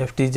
FTJ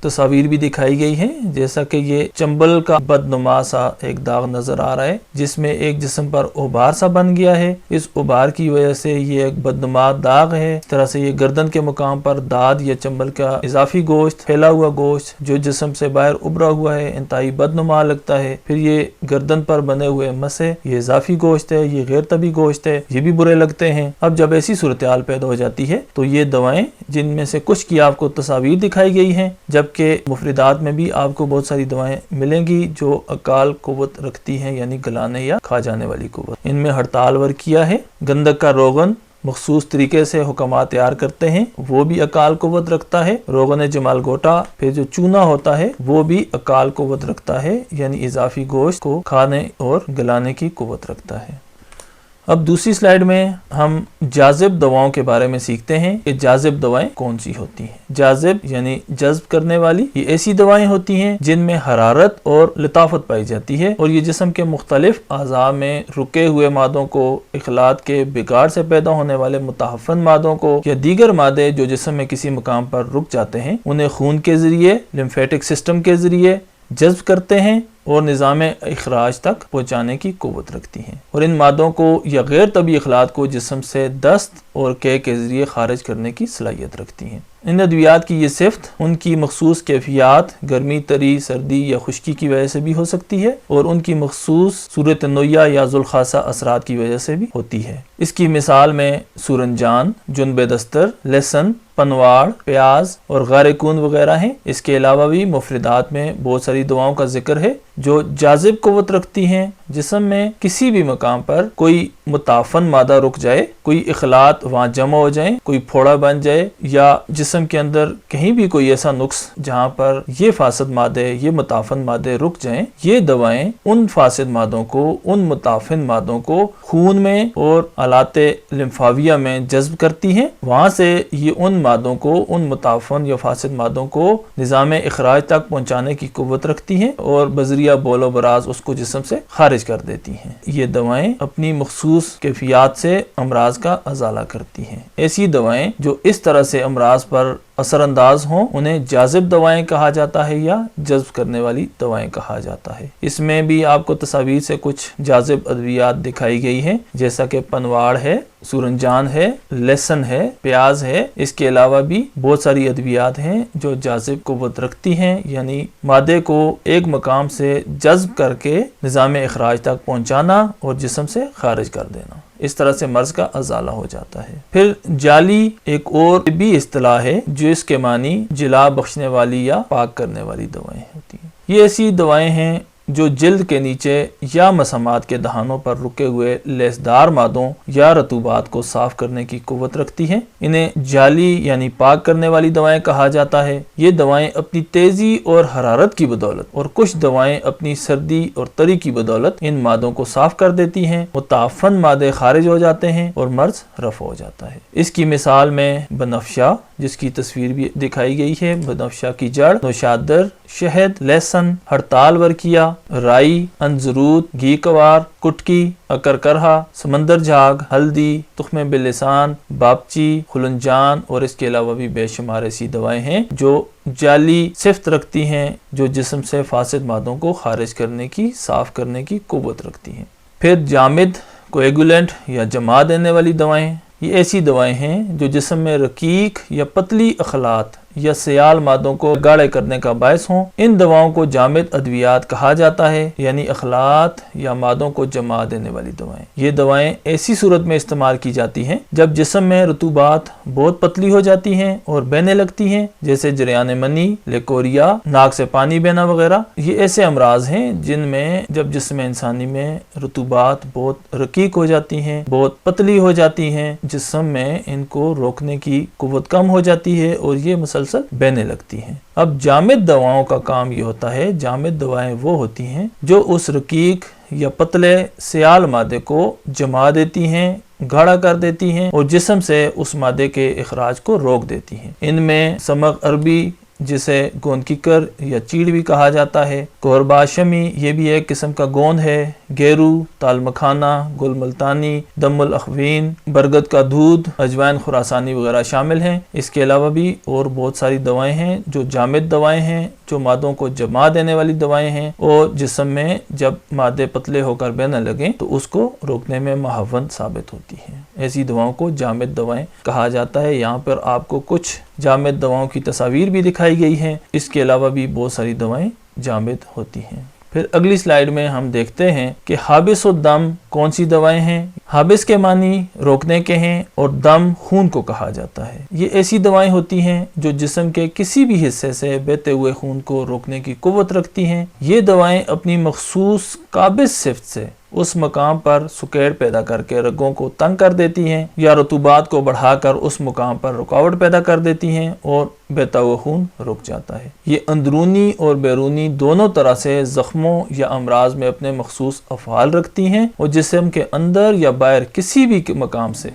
تصاویر بھی دکھائی گئی ہیں، جیسا کہ یہ چمبل کا بدنما سا ایک داغ نظر آ رہا ہے جس میں ایک جسم پر غبار سا بن گیا ہے. اس غبار کی وجہ سے یہ ایک بدنما داغ ہے. اس طرح سے یہ گردن کے مقام پر داد یا چمبل کا اضافی گوشت، پھیلا ہوا گوشت جو جسم سے باہر ابھرا ہوا ہے، انتہائی بدنما لگتا ہے. پھر یہ گردن پر بنے ہوئے مسے، یہ اضافی گوشت ہے، یہ غیر طبی گوشت ہے، یہ بھی برے لگتے ہیں. اب جب ایسی صورتحال پیدا ہو جاتی ہے تو یہ دوائیں، جن میں سے کچھ کی آپ کو تصاویر دکھائی گئی ہیں، جبکہ مفردات میں بھی آپ کو بہت ساری دوائیں ملیں گی جو اکال قوت رکھتی ہیں، یعنی گلانے یا کھا جانے والی قوت. ان میں ہڑتال ورقیہ ہے، گندک کا روغن مخصوص طریقے سے حکمات تیار کرتے ہیں، وہ بھی اکال قوت رکھتا ہے. روغن جمال گوٹا، پھر جو چونا ہوتا ہے وہ بھی اکال قوت رکھتا ہے، یعنی اضافی گوشت کو کھانے اور گلانے کی قوت رکھتا ہے. اب دوسری سلائیڈ میں ہم جاذب دواؤں کے بارے میں سیکھتے ہیں کہ جاذب دوائیں کون سی ہوتی ہیں. جاذب یعنی جذب کرنے والی، یہ ایسی دوائیں ہوتی ہیں جن میں حرارت اور لطافت پائی جاتی ہے اور یہ جسم کے مختلف اعضاء میں رکے ہوئے مادوں کو، اخلاط کے بگاڑ سے پیدا ہونے والے متحفن مادوں کو یا دیگر مادے جو جسم میں کسی مقام پر رک جاتے ہیں، انہیں خون کے ذریعے، لمفیٹک سسٹم کے ذریعے جذب کرتے ہیں اور نظام اخراج تک پہنچانے کی قوت رکھتی ہیں، اور ان مادوں کو یا غیر طبی اخلاط کو جسم سے دست اور قے کے ذریعے خارج کرنے کی صلاحیت رکھتی ہیں. ان ادویات کی یہ صفت ان کی مخصوص کیفیات، گرمی، تری، سردی یا خشکی کی وجہ سے بھی ہو سکتی ہے اور ان کی مخصوص صورت نوعیہ یا ذوالخاصہ اثرات کی وجہ سے بھی ہوتی ہے. اس کی مثال میں سورنجان، جنب دستر، لہسن، پنواڑ، پیاز اور غارکون وغیرہ ہیں. اس کے علاوہ بھی مفردات میں بہت ساری دواؤں کا ذکر ہے جو جاذب قوت رکھتی ہیں. جسم میں کسی بھی مقام پر کوئی متعفن مادہ رک جائے، کوئی اخلاط وہاں جمع ہو جائیں، کوئی پھوڑا بن جائے، یا جسم کے اندر کہیں بھی کوئی ایسا نقص جہاں پر یہ فاسد مادے، یہ متعفن مادے رک جائیں، یہ دوائیں ان فاسد مادوں کو، ان متعفن مادوں کو خون میں اور آلات لمفاویہ میں جذب کرتی ہیں. وہاں سے یہ ان مادوں کو، ان متعفن یا فاسد مادوں کو نظام اخراج تک پہنچانے کی قوت رکھتی ہیں اور بذریعہ بول و براز اس کو جسم سے خارج کر دیتی ہیں. یہ دوائیں اپنی مخصوص کیفیات سے امراض کا ازالہ کرتی ہیں. ایسی دوائیں جو اس طرح سے امراض پر اثر انداز ہوں انہیں جاذب دوائیں کہا جاتا ہے یا جذب کرنے والی دوائیں کہا جاتا ہے. اس میں بھی آپ کو تصاویر سے کچھ جاذب ادویات دکھائی گئی ہیں، جیسا کہ پنواڑ ہے، سورنجان ہے، لہسن ہے، پیاز ہے. اس کے علاوہ بھی بہت ساری ادویات ہیں جو جاذب قوت رکھتی ہیں، یعنی مادے کو ایک مقام سے جذب کر کے نظام اخراج تک پہنچانا اور جسم سے خارج کر دینا. اس طرح سے مرض کا ازالہ ہو جاتا ہے. پھر جالی ایک اور طبی اصطلاح ہے جو اس کے معنی جلا بخشنے والی یا پاک کرنے والی دوائیں ہوتی ہیں. یہ ایسی دوائیں ہیں جو جلد کے نیچے یا مسامات کے دہانوں پر رکے ہوئے لیسدار مادوں یا رطوبات کو صاف کرنے کی قوت رکھتی ہیں. انہیں جالی یعنی پاک کرنے والی دوائیں کہا جاتا ہے. یہ دوائیں اپنی تیزی اور حرارت کی بدولت اور کچھ دوائیں اپنی سردی اور تری کی بدولت ان مادوں کو صاف کر دیتی ہیں، متعفن مادے خارج ہو جاتے ہیں اور مرض رفع ہو جاتا ہے. اس کی مثال میں بنفشہ، جس کی تصویر بھی دکھائی گئی ہے، بنفشہ کی جڑ، نوشادر، شہد، لہسن، ہڑتال ورقیہ، رائی، انزرود، گھی کوار، کٹکی، اکرکرہا، سمندر جھاگ، ہلدی، تخم بلسان، باپچی، خلنجان اور اس کے علاوہ بھی بے شمار ایسی دوائیں ہیں جو جالی صفت رکھتی ہیں، جو جسم سے فاسد مادوں کو خارج کرنے کی، صاف کرنے کی قوت رکھتی ہیں. پھر جامد، کویگولنٹ یا جما دینے والی دوائیں. یہ ایسی دوائیں ہیں جو جسم میں رقیق یا پتلی اخلاط یا سیال مادوں کو گاڑے کرنے کا باعث ہوں. ان دواؤں کو جامد ادویات کہا جاتا ہے، یعنی اخلاط یا مادوں کو جما دینے والی دوائیں. یہ دوائیں ایسی صورت میں استعمال کی جاتی ہیں جب جسم میں رطوبات بہت پتلی ہو جاتی ہیں اور بہنے لگتی ہیں، جیسے جریان منی، لیکوریا، ناک سے پانی بہنا وغیرہ. یہ ایسے امراض ہیں جن میں جب جسم انسانی میں رطوبات بہت رقیق ہو جاتی ہیں، بہت پتلی ہو جاتی ہیں، جسم میں ان کو روکنے کی قوت کم ہو جاتی ہے اور یہ مسلسل بہنے لگتی ہیں. اب جامد دواؤں کا کام یہ ہوتا ہے، جامد دوائیں وہ ہوتی ہیں جو اس رقیق یا پتلے سیال مادے کو جما دیتی ہیں، گاڑھا کر دیتی ہیں اور جسم سے اس مادے کے اخراج کو روک دیتی ہیں. ان میں سمغ عربی، جسے گوند ککر یا چیڑ بھی کہا جاتا ہے، کوربا شمی یہ بھی ایک قسم کا گوند ہے، گیرو، تال مکھانا، گل ملتانی، دم الاخوین، برگد کا دودھ، اجوائن خراسانی وغیرہ شامل ہیں۔ اس کے علاوہ بھی اور بہت ساری دوائیں ہیں جو جامد دوائیں ہیں، جو مادوں کو جما دینے والی دوائیں ہیں اور جسم میں جب مادے پتلے ہو کر بہنے لگیں تو اس کو روکنے میں معاون ثابت ہوتی ہیں۔ ایسی دواؤں کو جامد دوائیں کہا جاتا ہے۔ یہاں پر آپ کو کچھ جامد دواؤں کی تصاویر بھی دکھائی گئی ہیں، اس کے علاوہ بھی بہت ساری دوائیں جامد ہوتی ہیں۔ پھر اگلی سلائیڈ میں ہم دیکھتے ہیں کہ حابس الدم کون سی دوائیں ہیں۔ حابس کے معنی روکنے کے ہیں اور دم خون کو کہا جاتا ہے۔ یہ ایسی دوائیں ہوتی ہیں جو جسم کے کسی بھی حصے سے بہتے ہوئے خون کو روکنے کی قوت رکھتی ہیں۔ یہ دوائیں اپنی مخصوص قابض صفت سے اس مقام پر سکیڑ پیدا کر کے رگوں کو تنگ کر دیتی ہیں یا رطوبات کو بڑھا کر اس مقام پر رکاوٹ پیدا کر دیتی ہیں اور بہتا ہوا خون رک جاتا ہے۔ یہ اندرونی اور بیرونی دونوں طرح سے زخموں یا امراض میں اپنے مخصوص افعال رکھتی ہیں اور جسم کے اندر یا باہر کسی بھی مقام سے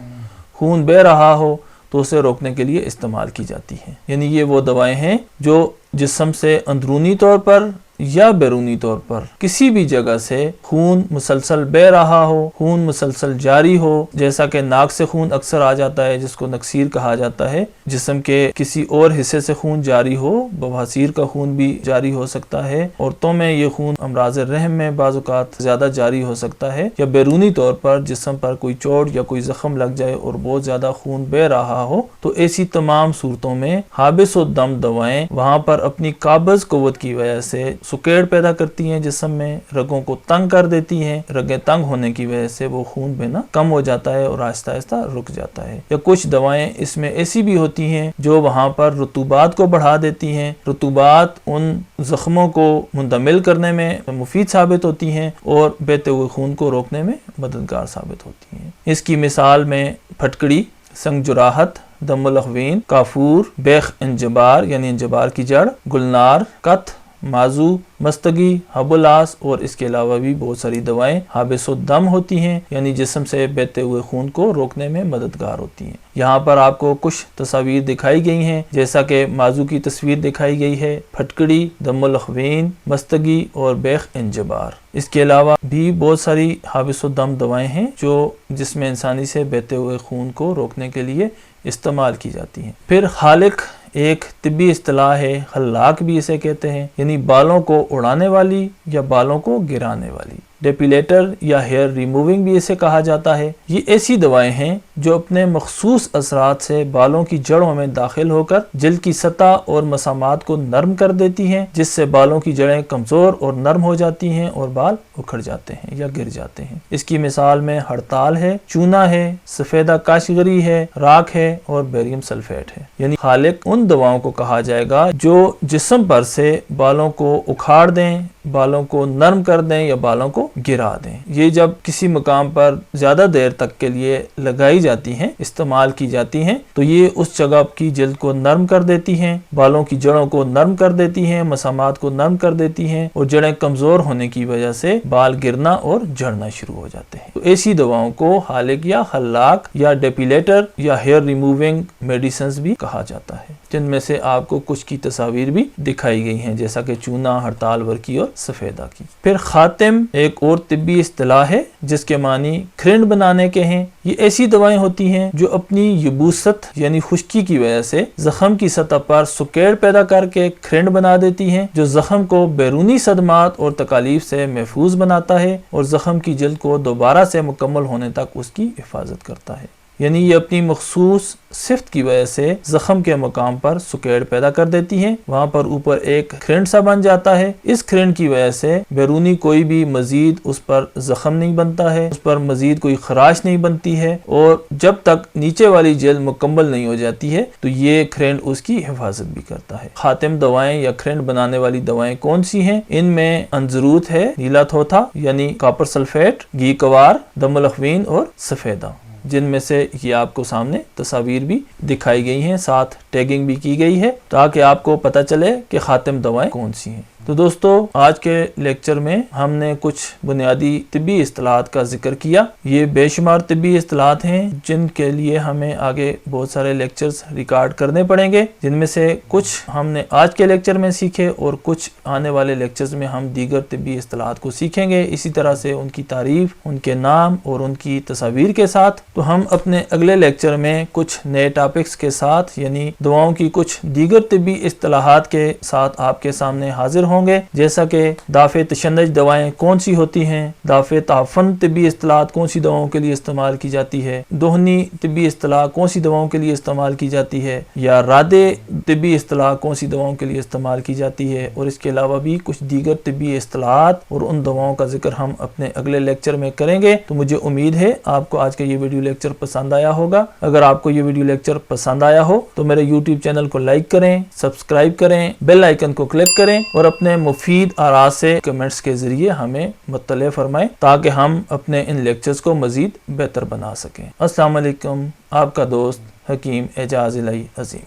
خون بہ رہا ہو تو اسے روکنے کے لیے استعمال کی جاتی ہیں۔ یعنی یہ وہ دوائیں ہیں جو جسم سے اندرونی طور پر یا بیرونی طور پر کسی بھی جگہ سے خون مسلسل بہ رہا ہو، خون مسلسل جاری ہو، جیسا کہ ناک سے خون اکثر آ جاتا ہے جس کو نکسیر کہا جاتا ہے، جسم کے کسی اور حصے سے خون جاری ہو، بواسیر کا خون بھی جاری ہو سکتا ہے، عورتوں میں یہ خون امراض رحم میں بعض اوقات زیادہ جاری ہو سکتا ہے، یا بیرونی طور پر جسم پر کوئی چوٹ یا کوئی زخم لگ جائے اور بہت زیادہ خون بہ رہا ہو تو ایسی تمام صورتوں میں حابس الدم دوائیں وہاں پر اپنی قابض قوت کی وجہ سے سکیڑ پیدا کرتی ہیں، جسم میں رگوں کو تنگ کر دیتی ہیں، رگیں تنگ ہونے کی وجہ سے وہ خون بہنا کم ہو جاتا ہے اور آہستہ آہستہ رک جاتا ہے۔ یا کچھ دوائیں اس میں ایسی بھی ہوتی ہیں جو وہاں پر رطوبات کو بڑھا دیتی ہیں، رطوبات ان زخموں کو مندمل کرنے میں مفید ثابت ہوتی ہیں اور بہتے ہوئے خون کو روکنے میں مددگار ثابت ہوتی ہیں۔ اس کی مثال میں پھٹکڑی، سنگ جراحت، دم الاخوین، کافور، بیخ انجبار یعنی انجبار کی جڑ، گلنار، کت، مازو، مستگی، حبولاس اور اس کے علاوہ بھی بہت ساری دوائیں حابس الدم ہوتی ہیں، یعنی جسم سے بہتے ہوئے خون کو روکنے میں مددگار ہوتی ہیں۔ یہاں پر آپ کو کچھ تصاویر دکھائی گئی ہیں، جیسا کہ مازو کی تصویر دکھائی گئی ہے، پھٹکڑی، دم الاخوین، مستگی اور بیخ انجبار۔ اس کے علاوہ بھی بہت ساری حابس الدم دوائیں ہیں جو جسم انسانی سے بہتے ہوئے خون کو روکنے کے لیے استعمال کی جاتی ہیں۔ پھر خالق ایک طبی اصطلاح ہے، خلاق بھی اسے کہتے ہیں، یعنی بالوں کو اڑانے والی یا بالوں کو گرانے والی۔ ڈیپیلیٹر یا ہیئر ریموونگ بھی اسے کہا جاتا ہے۔ یہ ایسی دوائیں ہیں جو اپنے مخصوص اثرات سے بالوں کی جڑوں میں داخل ہو کر جلد کی سطح اور مسامات کو نرم کر دیتی ہیں، جس سے بالوں کی جڑیں کمزور اور نرم ہو جاتی ہیں اور بال اکھڑ جاتے ہیں یا گر جاتے ہیں۔ اس کی مثال میں ہڑتال ہے، چونا ہے، سفیدہ کاشغری ہے، راکھ ہے اور بیریم سلفیٹ ہے۔ یعنی خالق ان دواؤں کو کہا جائے گا جو جسم پر سے بالوں کو اکھاڑ دیں، بالوں کو نرم کر دیں یا بالوں کو گرا دیں۔ یہ جب کسی مقام پر زیادہ دیر تک کے لیے لگائی جاتی ہیں، استعمال کی جاتی ہیں، تو یہ اس جگہ کی جلد کو نرم کر دیتی ہیں، بالوں کی جڑوں کو نرم کر دیتی ہیں، مسامات کو نرم کر دیتی ہیں اور جڑیں کمزور ہونے کی وجہ سے بال گرنا اور جھڑنا شروع ہو جاتے ہیں۔ تو ایسی دواؤں کو خالق یا خلاق یا ڈیپیلیٹر یا ہیئر ریموونگ میڈیسنز بھی کہا جاتا ہے، جن میں سے آپ کو کچھ کی تصاویر بھی دکھائی گئی ہیں، جیسا کہ چونا، ہڑتال ورکی اور سفیدہ کی۔ پھر خاتم ایک اور طبی اصطلاح ہے جس کے معنی کھرنڈ بنانے کے ہیں۔ یہ ایسی دوائیں ہوتی ہیں جو اپنی یبوست یعنی خشکی کی وجہ سے زخم کی سطح پر سکیڑ پیدا کر کے کھرنڈ بنا دیتی ہیں، جو زخم کو بیرونی صدمات اور تکالیف سے محفوظ بناتا ہے اور زخم کی جلد کو دوبارہ سے مکمل ہونے تک اس کی حفاظت کرتا ہے۔ یعنی یہ اپنی مخصوص صفت کی وجہ سے زخم کے مقام پر سکیڑ پیدا کر دیتی ہیں، وہاں پر اوپر ایک کھرنڈ سا بن جاتا ہے۔ اس کھرنڈ کی وجہ سے بیرونی کوئی بھی مزید اس پر زخم نہیں بنتا ہے، اس پر مزید کوئی خراش نہیں بنتی ہے، اور جب تک نیچے والی جلد مکمل نہیں ہو جاتی ہے تو یہ کھرنڈ اس کی حفاظت بھی کرتا ہے۔ خاتم دوائیں یا کھرنڈ بنانے والی دوائیں کون سی ہیں؟ ان میں انزروت ہے، نیلا تھوتھا یعنی کاپر سلفیٹ، گھی کوار، دم الاخوین اور سفیدہ، جن میں سے یہ آپ کو سامنے تصاویر بھی دکھائی گئی ہیں، ساتھ ٹیگنگ بھی کی گئی ہے تاکہ آپ کو پتہ چلے کہ خاتم دوائیں کون سی ہیں۔ تو دوستو آج کے لیکچر میں ہم نے کچھ بنیادی طبی اصطلاحات کا ذکر کیا. یہ بے شمار طبی اصطلاحات ہیں جن کے لیے ہمیں آگے بہت سارے لیکچرز ریکارڈ کرنے پڑیں گے، جن میں سے کچھ ہم نے آج کے لیکچر میں سیکھے اور کچھ آنے والے لیکچرز میں ہم دیگر طبی اصطلاحات کو سیکھیں گے، اسی طرح سے ان کی تعریف، ان کے نام اور ان کی تصاویر کے ساتھ. تو ہم اپنے اگلے لیکچر میں کچھ نئے ٹاپکس کے ساتھ یعنی دواؤں کی کچھ دیگر طبی اصطلاحات کے ساتھ آپ کے سامنے حاضر ہوں گے، جیسا کہ دافع تشنج دوائیں کون سی ہوتی ہیں، دافع تعفن طبی اصطلاحات کون سی دواؤں کے لیے استعمال کی جاتی ہے، دہنی طبی اصطلاح کون سی دواؤں کے لیے استعمال کی جاتی ہے، یا رادے طبی اصطلاح کون سی دواؤں کے لیے استعمال کی جاتی ہے، اور اس کے علاوہ بھی کچھ دیگر طبی اصطلاحات اور ان دواؤں کا ذکر ہم اپنے اگلے لیکچر میں کریں گے. تو مجھے امید ہے آپ کو آج کا یہ ویڈیو لیکچر پسند آیا ہوگا. اگر آپ کو یہ ویڈیو لیکچر پسند آیا ہو تو میرے یوٹیوب چینل کو لائک کریں، سبسکرائب کریں، بیل آئیکن کو کلک کریں اور اپنے مفید آراء سے کمنٹس کے ذریعے ہمیں مطلع فرمائیں تاکہ ہم اپنے ان لیکچرز کو مزید بہتر بنا سکیں. السلام علیکم، آپ کا دوست حکیم اعجاز الہی عظیم.